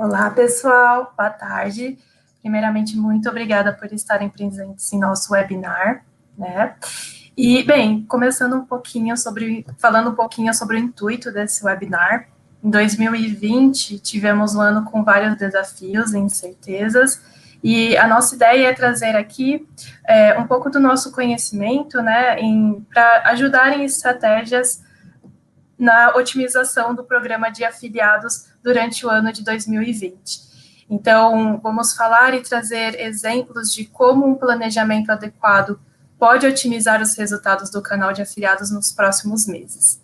Olá, pessoal, boa tarde. Primeiramente, muito obrigada por estarem presentes em nosso webinar, né? E, bem, falando um pouquinho sobre o intuito desse webinar. Em 2020, tivemos um ano com vários desafios e incertezas, e a nossa ideia é trazer aqui um pouco do nosso conhecimento, né, para ajudar em estratégias na otimização do programa de afiliados durante o ano de 2020. Então, vamos falar e trazer exemplos de como um planejamento adequado pode otimizar os resultados do canal de afiliados nos próximos meses.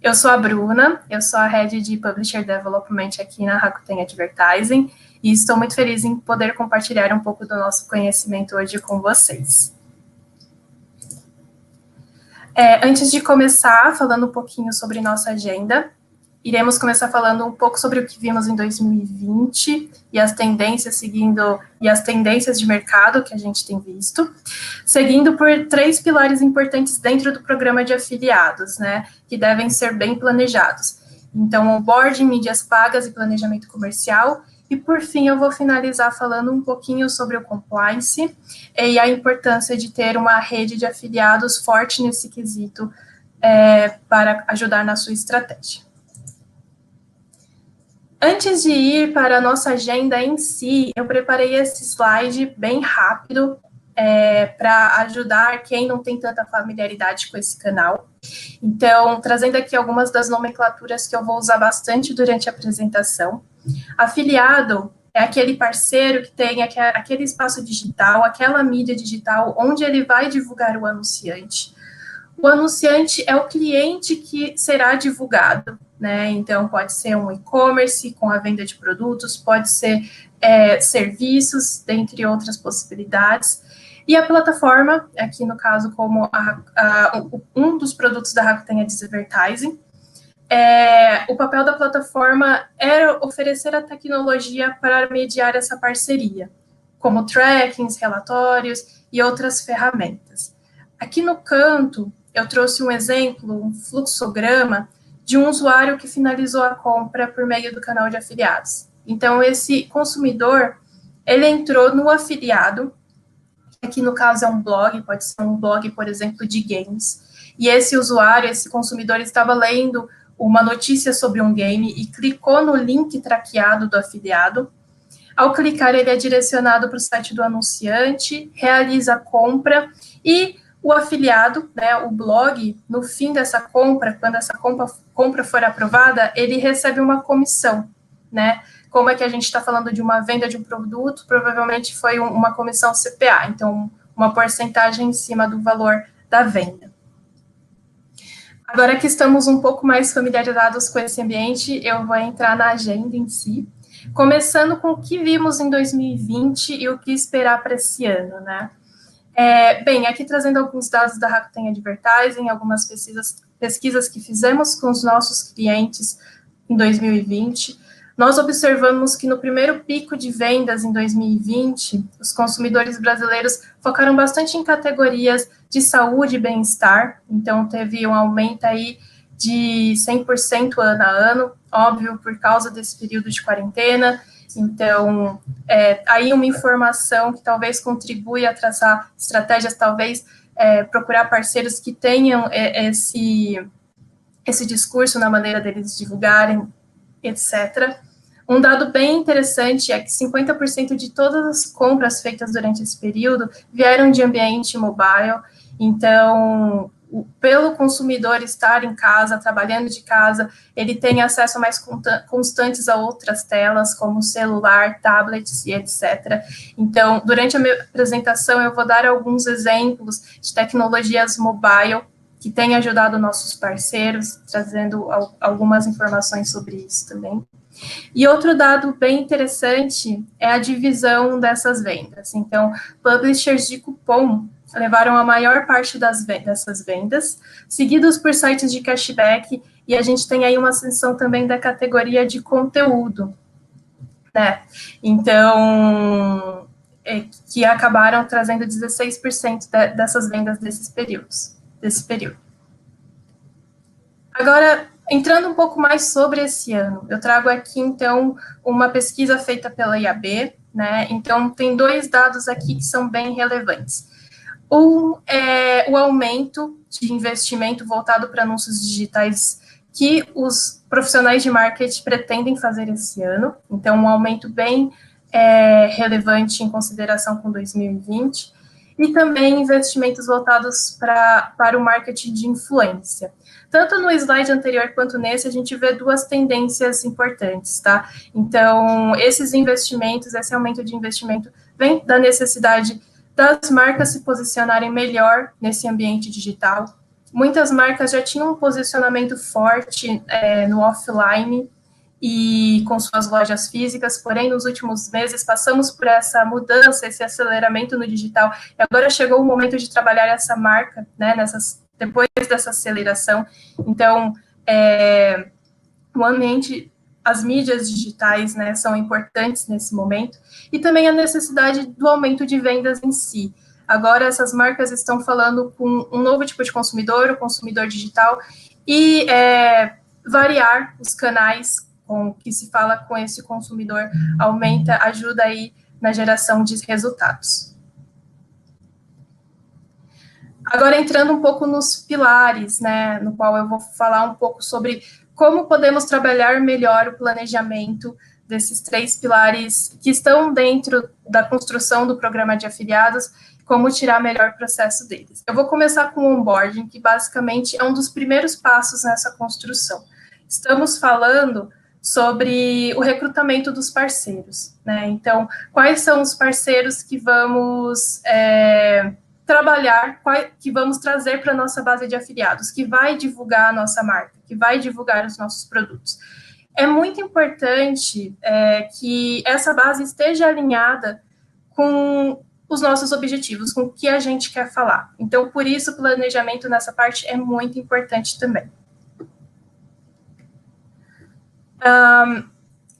Eu sou a Bruna, eu sou a Head de Publisher Development aqui na Rakuten Advertising e estou muito feliz em poder compartilhar um pouco do nosso conhecimento hoje com vocês. Antes de começar, falando um pouquinho sobre nossa agenda, iremos começar falando um pouco sobre o que vimos em 2020 e as tendências de mercado que a gente tem visto, seguindo por 3 pilares importantes dentro do programa de afiliados, né, que devem ser bem planejados. Então, onboarding, mídias pagas e planejamento comercial. E, por fim, eu vou finalizar falando um pouquinho sobre o compliance e a importância de ter uma rede de afiliados forte nesse quesito para ajudar na sua estratégia. Antes de ir para a nossa agenda em si, eu preparei esse slide bem rápido para ajudar quem não tem tanta familiaridade com esse canal. Então, trazendo aqui algumas das nomenclaturas que eu vou usar bastante durante a apresentação. Afiliado é aquele parceiro que tem aquele espaço digital, aquela mídia digital onde ele vai divulgar o anunciante. O anunciante é o cliente que será divulgado, né? Então, pode ser um e-commerce com a venda de produtos, pode ser serviços, dentre outras possibilidades. E a plataforma, aqui no caso, como um dos produtos da Rakuten Advertising, o papel da plataforma era oferecer a tecnologia para mediar essa parceria, como trackings, relatórios e outras ferramentas. Aqui no canto, eu trouxe um exemplo, um fluxograma de um usuário que finalizou a compra por meio do canal de afiliados. Então, esse consumidor, ele entrou no afiliado, aqui no caso é um blog, pode ser um blog, por exemplo, de games, e esse usuário, esse consumidor, estava lendo uma notícia sobre um game e clicou no link traqueado do afiliado. Ao clicar, ele é direcionado para o site do anunciante, realiza a compra e o afiliado, né, o blog, no fim dessa compra, quando essa compra for aprovada, ele recebe uma comissão, né? Como é que a gente está falando de uma venda de um produto, provavelmente foi uma comissão CPA, então uma porcentagem em cima do valor da venda. Agora que estamos um pouco mais familiarizados com esse ambiente, eu vou entrar na agenda em si, começando com o que vimos em 2020 e o que esperar para esse ano, né? Bem, aqui trazendo alguns dados da Rakuten Advertising, algumas pesquisas que fizemos com os nossos clientes em 2020, nós observamos que no primeiro pico de vendas em 2020, os consumidores brasileiros focaram bastante em categorias de saúde e bem-estar, então teve um aumento aí de 100% ano a ano, óbvio, por causa desse período de quarentena. Então, aí uma informação que talvez contribui a traçar estratégias, talvez procurar parceiros que tenham esse discurso na maneira deles divulgarem, etc. Um dado bem interessante é que 50% de todas as compras feitas durante esse período vieram de ambiente mobile, então, pelo consumidor estar em casa, trabalhando de casa, ele tem acesso mais constantes a outras telas, como celular, tablets e etc. Então, durante a minha apresentação, eu vou dar alguns exemplos de tecnologias mobile que têm ajudado nossos parceiros, trazendo algumas informações sobre isso também. E outro dado bem interessante é a divisão dessas vendas. Então, publishers de cupom levaram a maior parte dessas vendas, seguidos por sites de cashback, e a gente tem aí uma ascensão também da categoria de conteúdo, né? Então, que acabaram trazendo 16% dessas vendas desse período. Agora, Entrando um pouco mais sobre esse ano, eu trago aqui, então, uma pesquisa feita pela IAB, né? Então, tem dois dados aqui que são bem relevantes. Um é o aumento de investimento voltado para anúncios digitais que os profissionais de marketing pretendem fazer esse ano. Então, um aumento bem relevante em consideração com 2020. E também investimentos voltados para o marketing de influência. Tanto no slide anterior quanto nesse, a gente vê duas tendências importantes, tá? Então, esses investimentos, esse aumento de investimento vem da necessidade das marcas se posicionarem melhor nesse ambiente digital. Muitas marcas já tinham um posicionamento forte no offline e com suas lojas físicas, porém, nos últimos meses, passamos por essa mudança, esse aceleramento no digital, e agora chegou o momento de trabalhar essa marca, né, depois dessa aceleração. Então, o ambiente, as mídias digitais, né, são importantes nesse momento, e também a necessidade do aumento de vendas em si. Agora, essas marcas estão falando com um novo tipo de consumidor, o consumidor digital, e variar os canais com que se fala com esse consumidor aumenta, ajuda aí na geração de resultados. Agora, entrando um pouco nos pilares, né, no qual eu vou falar um pouco sobre como podemos trabalhar melhor o planejamento desses três pilares que estão dentro da construção do programa de afiliados, como tirar melhor processo deles. Eu vou começar com o onboarding, que basicamente é um dos primeiros passos nessa construção. Estamos falando sobre o recrutamento dos parceiros, né? Então, quais são os parceiros que vamos trabalhar, que vamos trazer para a nossa base de afiliados, que vai divulgar a nossa marca, que vai divulgar os nossos produtos. É muito importante que essa base esteja alinhada com os nossos objetivos, com o que a gente quer falar. Então, por isso, o planejamento nessa parte é muito importante também.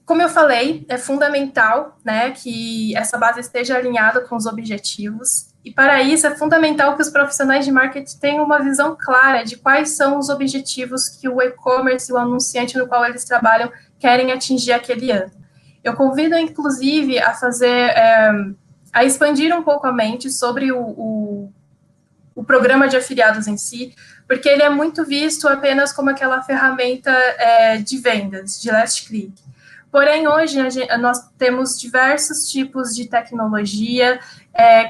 Como eu falei, é fundamental, né, que essa base esteja alinhada com os objetivos, e para isso é fundamental que os profissionais de marketing tenham uma visão clara de quais são os objetivos que o e-commerce e o anunciante no qual eles trabalham querem atingir aquele ano. Eu convido, inclusive, a a expandir um pouco a mente sobre o programa de afiliados em si, porque ele é muito visto apenas como aquela ferramenta de vendas, de last click. Porém, hoje nós temos diversos tipos de tecnologia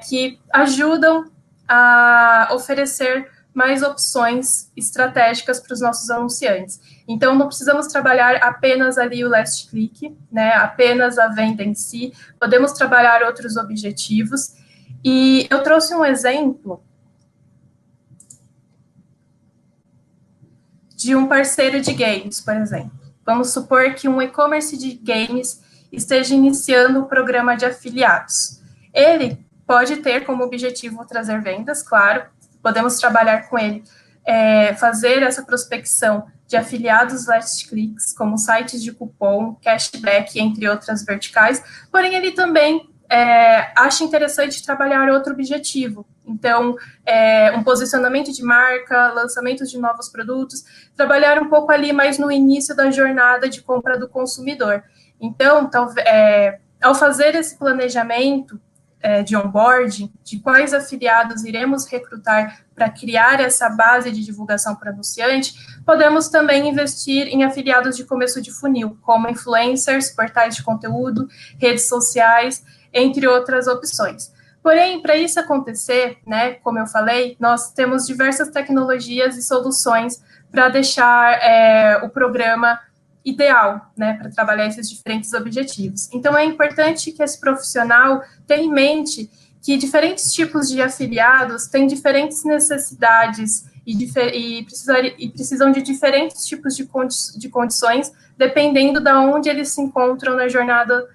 que ajudam a oferecer mais opções estratégicas para os nossos anunciantes. Então, não precisamos trabalhar apenas ali o last click, né, apenas a venda em si, podemos trabalhar outros objetivos. E eu trouxe um exemplo de um parceiro de games, por exemplo. Vamos supor que um e-commerce de games esteja iniciando o programa de afiliados. Ele pode ter como objetivo trazer vendas, claro, podemos trabalhar com ele, fazer essa prospecção de afiliados last clicks, como sites de cupom, cashback, entre outras verticais, porém ele também acha interessante trabalhar outro objetivo. Então, um posicionamento de marca, lançamento de novos produtos, trabalhar um pouco ali mais no início da jornada de compra do consumidor. Então, ao fazer esse planejamento de onboarding, de quais afiliados iremos recrutar para criar essa base de divulgação para anunciante, podemos também investir em afiliados de começo de funil, como influencers, portais de conteúdo, redes sociais, entre outras opções. Porém, para isso acontecer, né, como eu falei, nós temos diversas tecnologias e soluções para deixar o programa ideal, né, para trabalhar esses diferentes objetivos. Então, é importante que esse profissional tenha em mente que diferentes tipos de afiliados têm diferentes necessidades e precisam de diferentes tipos de condições, dependendo de onde eles se encontram na jornada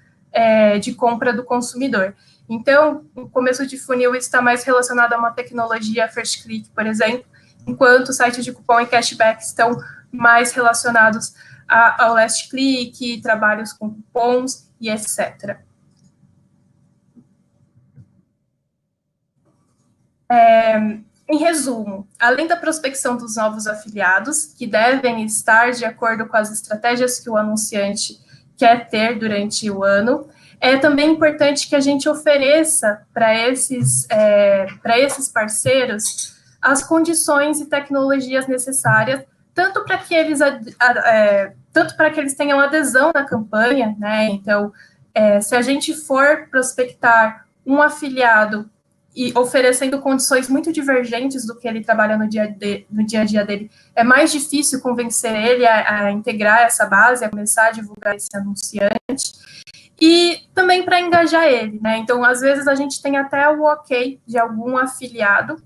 de compra do consumidor. Então, o começo de funil está mais relacionado a uma tecnologia first click, por exemplo, enquanto sites de cupom e cashback estão mais relacionados ao last click, trabalhos com cupons e etc. Em resumo, além da prospecção dos novos afiliados, que devem estar de acordo com as estratégias que o anunciante quer ter durante o ano, é também importante que a gente ofereça para esses parceiros as condições e tecnologias necessárias, tanto para que eles tenham adesão na campanha, né? Então, se a gente for prospectar um afiliado e oferecendo condições muito divergentes do que ele trabalha no dia a dia dele, é mais difícil convencer ele a integrar essa base, a começar a divulgar esse anunciante, e também para engajar ele, né? Então, às vezes, a gente tem até o ok de algum afiliado,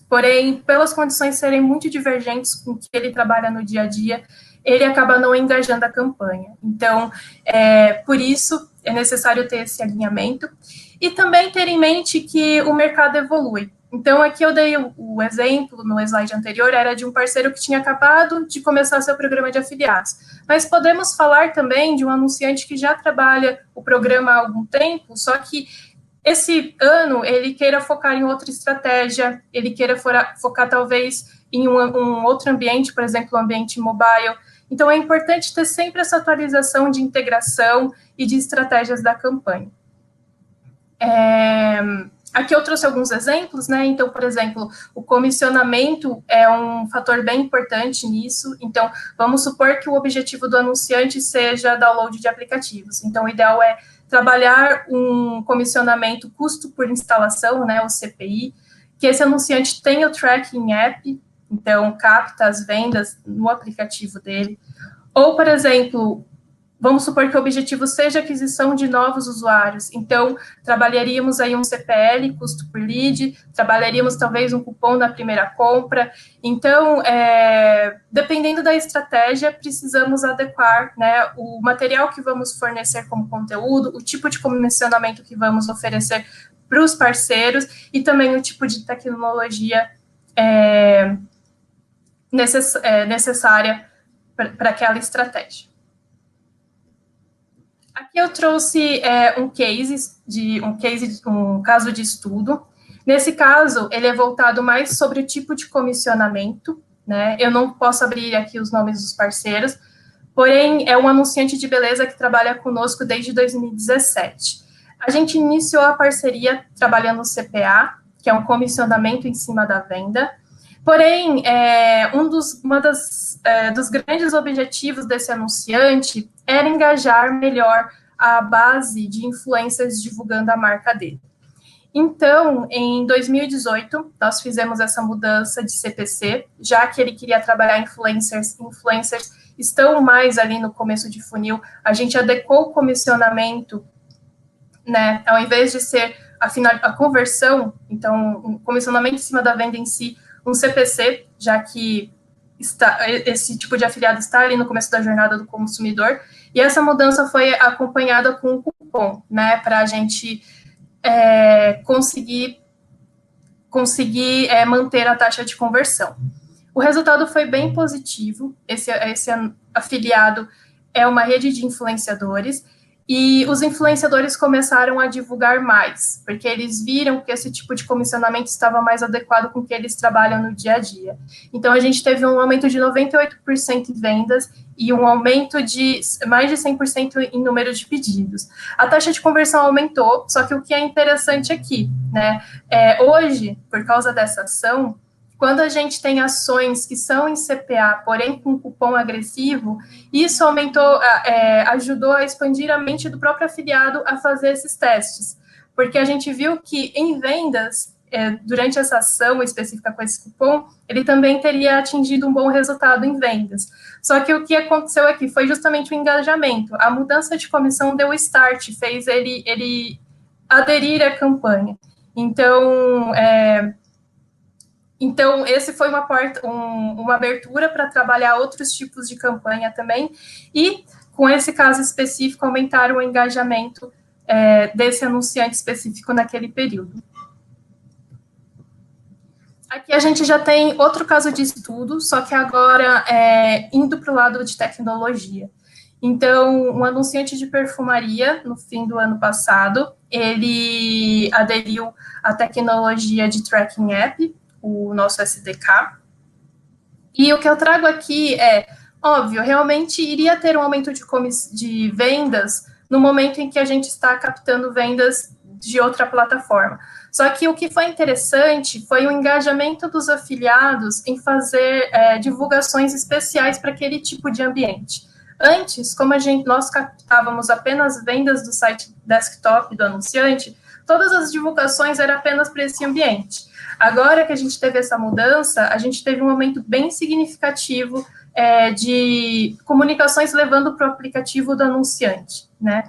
porém, pelas condições serem muito divergentes com o que ele trabalha no dia a dia, ele acaba não engajando a campanha. Então, por isso, é necessário ter esse alinhamento e também ter em mente que o mercado evolui. Então, aqui eu dei o exemplo, no slide anterior, era de um parceiro que tinha acabado de começar seu programa de afiliados. Mas podemos falar também de um anunciante que já trabalha o programa há algum tempo, só que esse ano ele queira focar em outra estratégia, ele queira focar talvez em um outro ambiente, por exemplo, um ambiente mobile. Então, é importante ter sempre essa atualização de integração e de estratégias da campanha. Aqui eu trouxe alguns exemplos, né? Então, por exemplo, o comissionamento é um fator bem importante nisso. Então, vamos supor que o objetivo do anunciante seja download de aplicativos. Então, o ideal é trabalhar um comissionamento custo por instalação, né? O CPI, que esse anunciante tenha o tracking app, então capta as vendas no aplicativo dele. Ou, por exemplo, vamos supor que o objetivo seja a aquisição de novos usuários. Então, trabalharíamos aí um CPL, custo por lead, trabalharíamos talvez um cupom na primeira compra. Então, dependendo da estratégia, precisamos adequar, né, o material que vamos fornecer como conteúdo, o tipo de comissionamento que vamos oferecer para os parceiros e também o tipo de tecnologia necessária para aquela estratégia. Aqui eu trouxe um caso de estudo. Nesse caso, ele é voltado mais sobre o tipo de comissionamento, né? Eu não posso abrir aqui os nomes dos parceiros, porém, é um anunciante de beleza que trabalha conosco desde 2017. A gente iniciou a parceria trabalhando no CPA, que é um comissionamento em cima da venda. Porém, dos grandes objetivos desse anunciante era engajar melhor a base de influencers divulgando a marca dele. Então, em 2018, nós fizemos essa mudança de CPC, já que ele queria trabalhar influencers estão mais ali no começo de funil, a gente adequou o comissionamento, né, ao invés de ser a conversão, então, um comissionamento em cima da venda em si, um CPC, já que esse tipo de afiliado está ali no começo da jornada do consumidor, e essa mudança foi acompanhada com um cupom, né, para a gente conseguir manter a taxa de conversão. O resultado foi bem positivo, esse afiliado é uma rede de influenciadores, e os influenciadores começaram a divulgar mais, porque eles viram que esse tipo de comissionamento estava mais adequado com o que eles trabalham no dia a dia. Então, a gente teve um aumento de 98% em vendas e um aumento de mais de 100% em número de pedidos. A taxa de conversão aumentou, só que o que é interessante aqui, né, hoje, por causa dessa ação, quando a gente tem ações que são em CPA, porém com cupom agressivo, isso ajudou a expandir a mente do próprio afiliado a fazer esses testes. Porque a gente viu que em vendas, durante essa ação específica com esse cupom, ele também teria atingido um bom resultado em vendas. Só que o que aconteceu aqui foi justamente o engajamento. A mudança de comissão deu start, fez ele aderir à campanha. Então, esse foi uma abertura para trabalhar outros tipos de campanha também, e com esse caso específico, aumentaram o engajamento desse anunciante específico naquele período. Aqui a gente já tem outro caso de estudo, só que agora indo para o lado de tecnologia. Então, um anunciante de perfumaria, no fim do ano passado, ele aderiu à tecnologia de tracking app, o nosso SDK. E o que eu trago aqui é, óbvio, realmente iria ter um aumento de vendas no momento em que a gente está captando vendas de outra plataforma. Só que o que foi interessante foi o engajamento dos afiliados em fazer divulgações especiais para aquele tipo de ambiente. Antes, como nós captávamos apenas vendas do site desktop do anunciante, todas as divulgações eram apenas para esse ambiente. Agora que a gente teve essa mudança, a gente teve um aumento bem significativo de comunicações levando para o aplicativo do anunciante, né?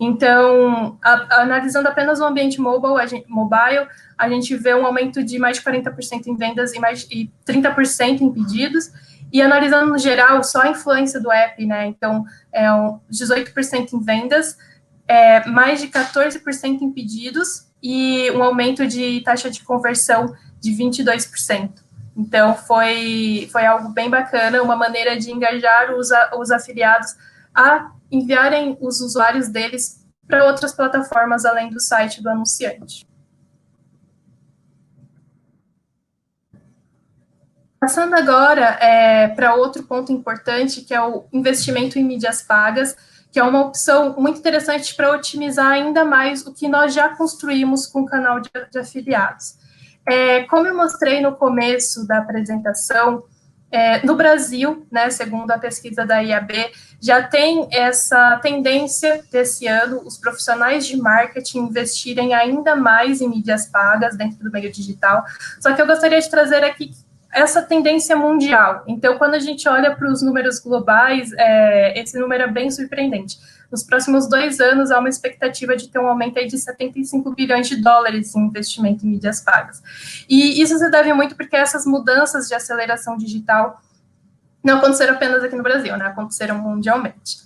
Então, analisando apenas o ambiente mobile, a gente vê um aumento de mais de 40% em vendas e 30% em pedidos. E analisando no geral, só a influência do app, né? Então, 18% em vendas, mais de 14% em pedidos e um aumento de taxa de conversão de 22%. Então, foi algo bem bacana, uma maneira de engajar os afiliados a enviarem os usuários deles para outras plataformas além do site do anunciante. Passando agora para outro ponto importante, que é o investimento em mídias pagas, que é uma opção muito interessante para otimizar ainda mais o que nós já construímos com o canal de afiliados. Como eu mostrei no começo da apresentação, no Brasil, né, segundo a pesquisa da IAB, já tem essa tendência desse ano, os profissionais de marketing investirem ainda mais em mídias pagas dentro do meio digital. Só que eu gostaria de trazer aqui essa tendência mundial. Então, quando a gente olha para os números globais, esse número é bem surpreendente. Nos próximos 2 anos, há uma expectativa de ter um aumento aí de 75 bilhões de dólares em investimento em mídias pagas. E isso se deve muito porque essas mudanças de aceleração digital não aconteceram apenas aqui no Brasil, né? Aconteceram mundialmente.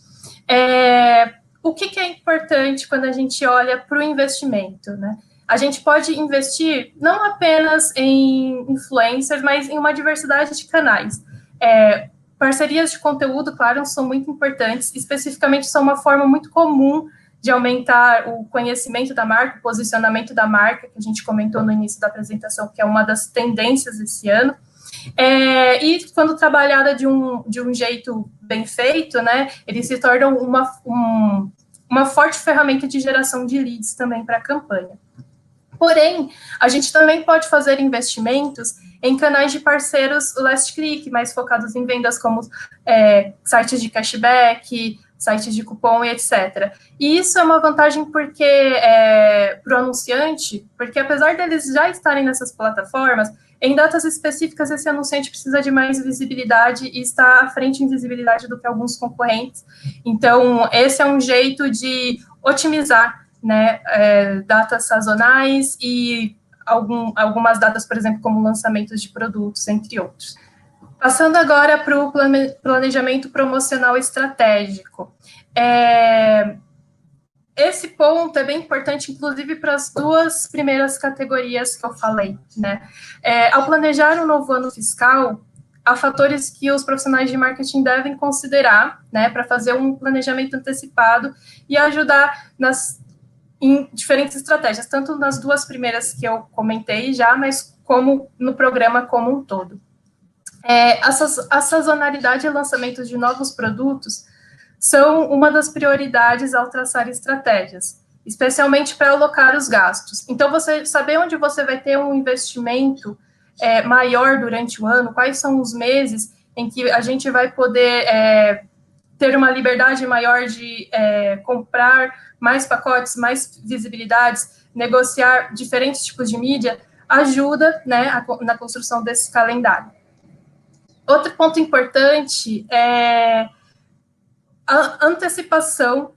O que é importante quando a gente olha para o investimento, né? A gente pode investir não apenas em influencers, mas em uma diversidade de canais. Parcerias de conteúdo, claro, são muito importantes, especificamente são uma forma muito comum de aumentar o conhecimento da marca, o posicionamento da marca, que a gente comentou no início da apresentação, que é uma das tendências desse ano. E quando trabalhada de um jeito bem feito, né, eles se tornam uma forte ferramenta de geração de leads também para a campanha. Porém, a gente também pode fazer investimentos em canais de parceiros last click, mais focados em vendas como sites de cashback, sites de cupom e etc. E isso é uma vantagem porque para o anunciante, porque apesar deles já estarem nessas plataformas, em datas específicas esse anunciante precisa de mais visibilidade e está à frente em visibilidade do que alguns concorrentes. Então, esse é um jeito de otimizar, né, datas sazonais e algumas datas, por exemplo, como lançamentos de produtos, entre outros. Passando agora para o planejamento promocional estratégico. Esse ponto é bem importante, inclusive, para as 2 primeiras categorias que eu falei, né? Ao planejar um novo ano fiscal, há fatores que os profissionais de marketing devem considerar, né, para fazer um planejamento antecipado e ajudar em diferentes estratégias, tanto nas 2 primeiras que eu comentei já, mas como no programa como um todo. A sazonalidade e lançamento de novos produtos são uma das prioridades ao traçar estratégias, especialmente para alocar os gastos. Então, você saber onde você vai ter um investimento maior durante o ano, quais são os meses em que a gente vai poder ter uma liberdade maior de comprar mais pacotes, mais visibilidades, negociar diferentes tipos de mídia, ajuda, né, na construção desse calendário. Outro ponto importante é a antecipação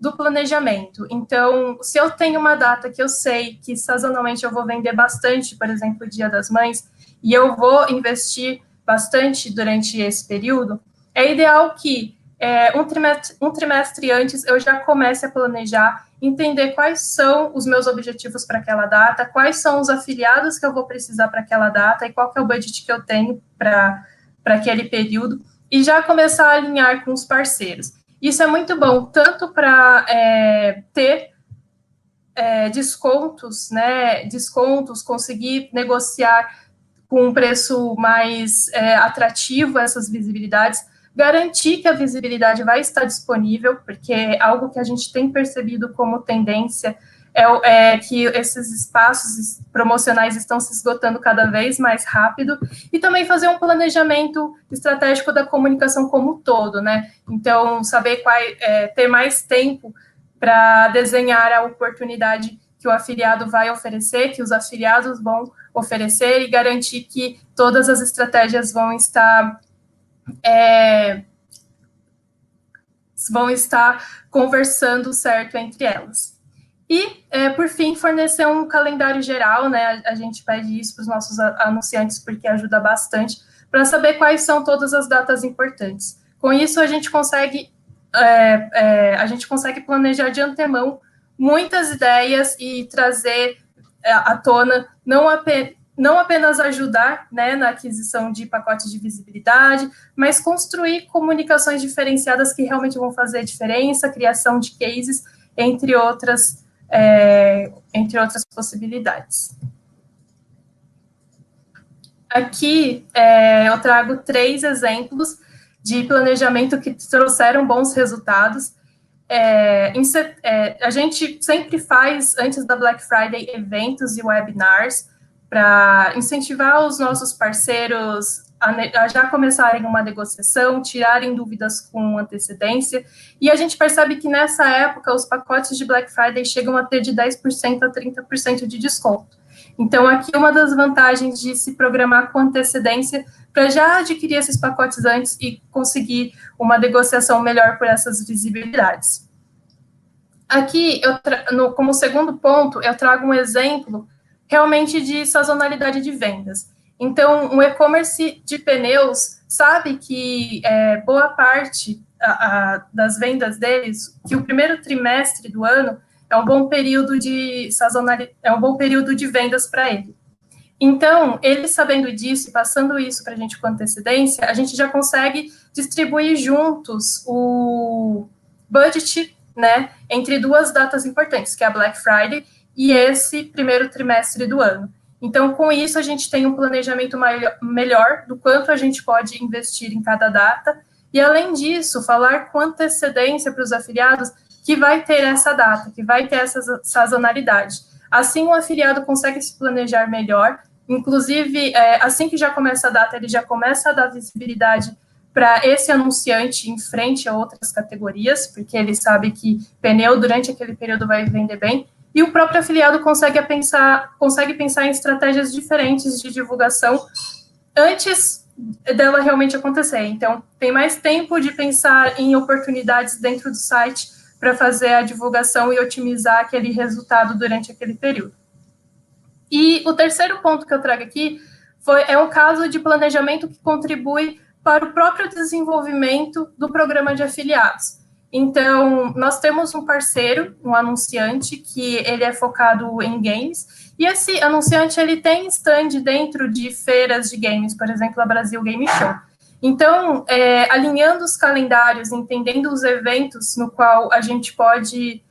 do planejamento. Então, se eu tenho uma data que eu sei que sazonalmente eu vou vender bastante, por exemplo, o Dia das Mães, e eu vou investir bastante durante esse período, é ideal que um trimestre antes eu já comece a planejar, entender quais são os meus objetivos para aquela data, quais são os afiliados que eu vou precisar para aquela data e qual que é o budget que eu tenho para aquele período, e já começar a alinhar com os parceiros. Isso é muito bom, tanto para ter descontos, né? Descontos, conseguir negociar com um preço mais atrativo essas visibilidades, garantir que a visibilidade vai estar disponível, porque algo que a gente tem percebido como tendência é que esses espaços promocionais estão se esgotando cada vez mais rápido, e também fazer um planejamento estratégico da comunicação como um todo, né? Então, saber ter mais tempo para desenhar a oportunidade que o afiliado vai oferecer, que os afiliados vão oferecer, e garantir que todas as estratégias vão estar conversando certo entre elas. E, por fim, fornecer um calendário geral, né? A gente pede isso para os nossos anunciantes porque ajuda bastante para saber quais são todas as datas importantes. Com isso, a gente consegue planejar de antemão muitas ideias e trazer à tona não apenas ajudar, né, na aquisição de pacotes de visibilidade, mas construir comunicações diferenciadas que realmente vão fazer diferença, criação de cases, entre outras possibilidades. Aqui eu trago 3 exemplos de planejamento que trouxeram bons resultados. A gente sempre faz, antes da Black Friday, eventos e webinars para incentivar os nossos parceiros a já começarem uma negociação, tirarem dúvidas com antecedência, e a gente percebe que nessa época os pacotes de Black Friday chegam a ter de 10% a 30% de desconto. Então, aqui uma das vantagens de se programar com antecedência para já adquirir esses pacotes antes e conseguir uma negociação melhor por essas visibilidades. Aqui, como segundo ponto, eu trago um exemplo realmente de sazonalidade de vendas. Então, um e-commerce de pneus sabe que boa parte das vendas deles, que o primeiro trimestre do ano é um bom período de vendas para ele. Então, ele sabendo disso e passando isso para a gente com antecedência, a gente já consegue distribuir juntos o budget, né, entre 2 datas importantes, que é a Black Friday e esse primeiro trimestre do ano. Então, com isso, a gente tem um planejamento melhor do quanto a gente pode investir em cada data, e, além disso, falar com antecedência para os afiliados que vai ter essa data, que vai ter essa sazonalidade. Assim, o afiliado consegue se planejar melhor, inclusive, assim que já começa a data, ele já começa a dar visibilidade para esse anunciante em frente a outras categorias, porque ele sabe que pneu durante aquele período vai vender bem, e o próprio afiliado consegue pensar em estratégias diferentes de divulgação antes dela realmente acontecer. Então, tem mais tempo de pensar em oportunidades dentro do site para fazer a divulgação e otimizar aquele resultado durante aquele período. E o terceiro ponto que eu trago aqui é um caso de planejamento que contribui para o próprio desenvolvimento do programa de afiliados. Então, nós temos um parceiro, um anunciante, que ele é focado em games, e esse anunciante, ele tem stand dentro de feiras de games, por exemplo, a Brasil Game Show. Então, alinhando os calendários, entendendo os eventos no qual a gente pode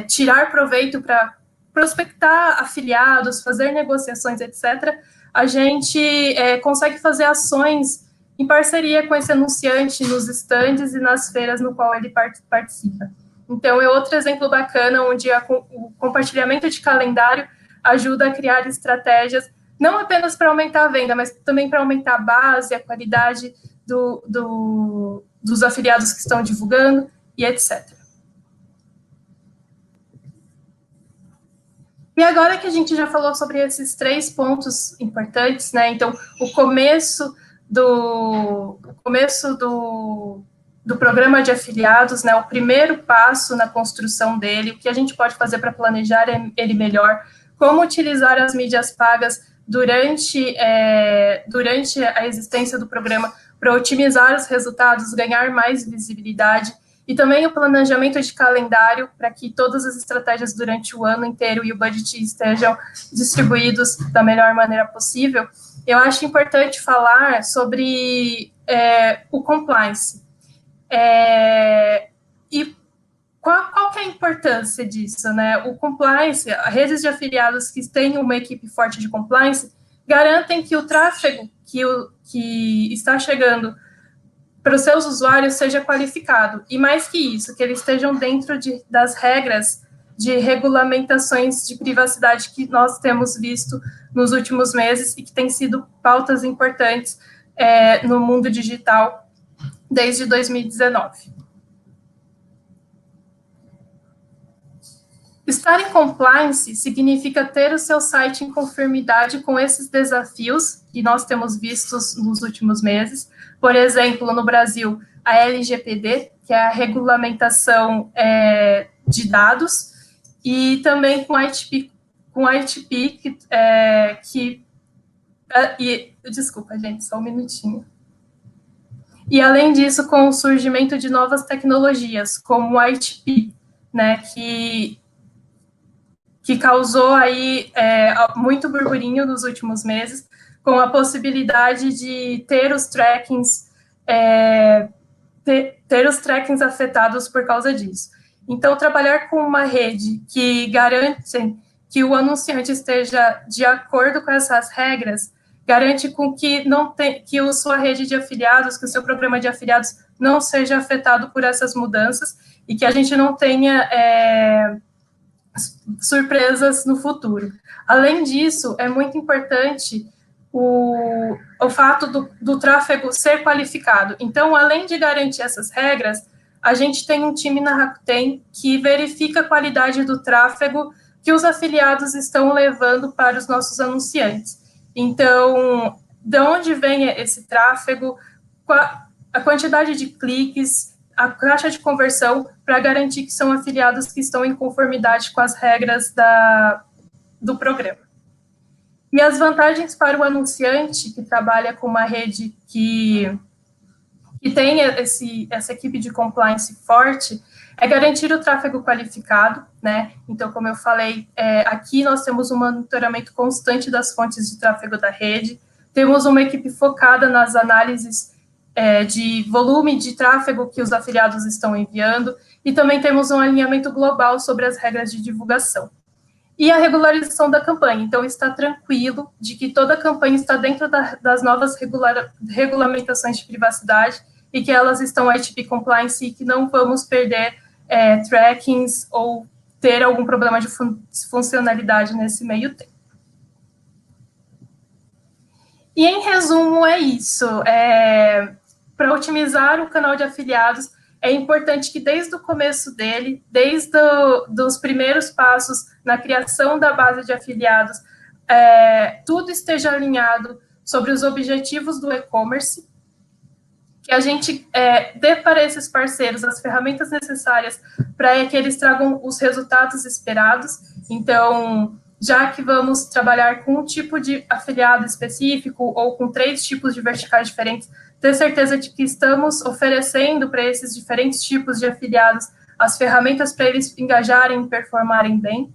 tirar proveito para prospectar afiliados, fazer negociações, etc., a gente consegue fazer ações em parceria com esse anunciante nos estandes e nas feiras no qual ele participa. Então, é outro exemplo bacana, onde o compartilhamento de calendário ajuda a criar estratégias, não apenas para aumentar a venda, mas também para aumentar a base, a qualidade dos afiliados que estão divulgando, e etc. E agora que a gente já falou sobre esses 3 pontos importantes, né? Então, o começo do programa de afiliados, né, o primeiro passo na construção dele, o que a gente pode fazer para planejar ele melhor, como utilizar as mídias pagas durante a existência do programa para otimizar os resultados, ganhar mais visibilidade, e também o planejamento de calendário para que todas as estratégias durante o ano inteiro e o budget estejam distribuídos da melhor maneira possível. Eu acho importante falar sobre o compliance. E qual que é a importância disso, né? O compliance, redes de afiliados que têm uma equipe forte de compliance, garantem que o tráfego que está chegando para os seus usuários seja qualificado. E mais que isso, que eles estejam dentro das regras de regulamentações de privacidade que nós temos visto nos últimos meses e que têm sido pautas importantes no mundo digital desde 2019. Estar em compliance significa ter o seu site em conformidade com esses desafios que nós temos vistos nos últimos meses. Por exemplo, no Brasil, a LGPD, que é a regulamentação de dados, e também com a ITP, desculpa, gente, só um minutinho. E, além disso, com o surgimento de novas tecnologias, como o ITP, né, que causou aí muito burburinho nos últimos meses, com a possibilidade de ter os trackings afetados por causa disso. Então, trabalhar com uma rede que garante que o anunciante esteja de acordo com essas regras, garante com que a sua rede de afiliados, que o seu programa de afiliados não seja afetado por essas mudanças e que a gente não tenha surpresas no futuro. Além disso, é muito importante o fato do tráfego ser qualificado. Então, além de garantir essas regras, a gente tem um time na Rakuten que verifica a qualidade do tráfego que os afiliados estão levando para os nossos anunciantes. Então, de onde vem esse tráfego, a quantidade de cliques, a taxa de conversão, para garantir que são afiliados que estão em conformidade com as regras do programa. E as vantagens para o anunciante que trabalha com uma rede que tem essa equipe de compliance forte é garantir o tráfego qualificado, né? Então, como eu falei, aqui nós temos um monitoramento constante das fontes de tráfego da rede, temos uma equipe focada nas análises de volume de tráfego que os afiliados estão enviando, e também temos um alinhamento global sobre as regras de divulgação. E a regularização da campanha, então está tranquilo de que toda a campanha está dentro das novas regulamentações de privacidade e que elas estão ITP compliance e que não vamos perder trackings ou ter algum problema de funcionalidade nesse meio tempo. E, em resumo, é isso. Para otimizar o canal de afiliados, é importante que desde o começo dele, desde os primeiros passos na criação da base de afiliados, tudo esteja alinhado sobre os objetivos do e-commerce, que a gente dê para esses parceiros as ferramentas necessárias para que eles tragam os resultados esperados. Então, já que vamos trabalhar com um tipo de afiliado específico ou com 3 tipos de verticais diferentes, ter certeza de que estamos oferecendo para esses diferentes tipos de afiliados as ferramentas para eles engajarem e performarem bem.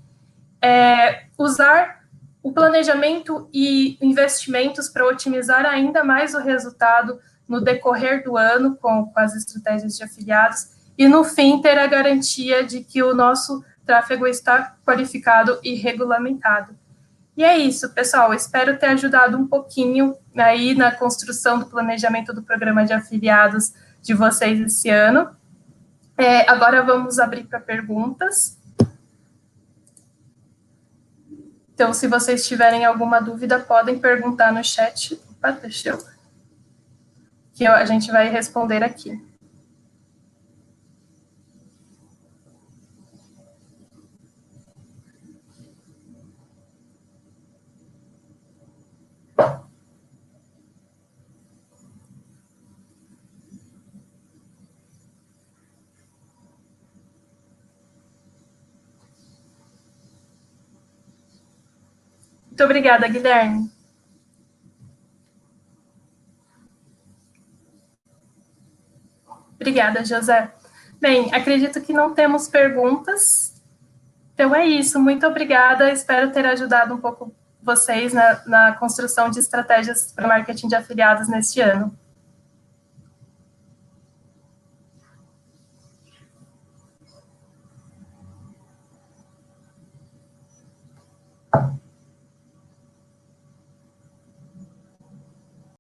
Usar o planejamento e investimentos para otimizar ainda mais o resultado no decorrer do ano com as estratégias de afiliados e, no fim, ter a garantia de que o nosso tráfego está qualificado e regulamentado. E é isso, pessoal. Espero ter ajudado um pouquinho aí na construção do planejamento do programa de afiliados de vocês esse ano. Agora vamos abrir para perguntas. Então, se vocês tiverem alguma dúvida, podem perguntar no chat. Opa, deixa eu... que a gente vai responder aqui. Muito obrigada, Guilherme. Obrigada, José. Bem, acredito que não temos perguntas. Então é isso. Muito obrigada. Espero ter ajudado um pouco vocês na construção de estratégias para marketing de afiliados neste ano.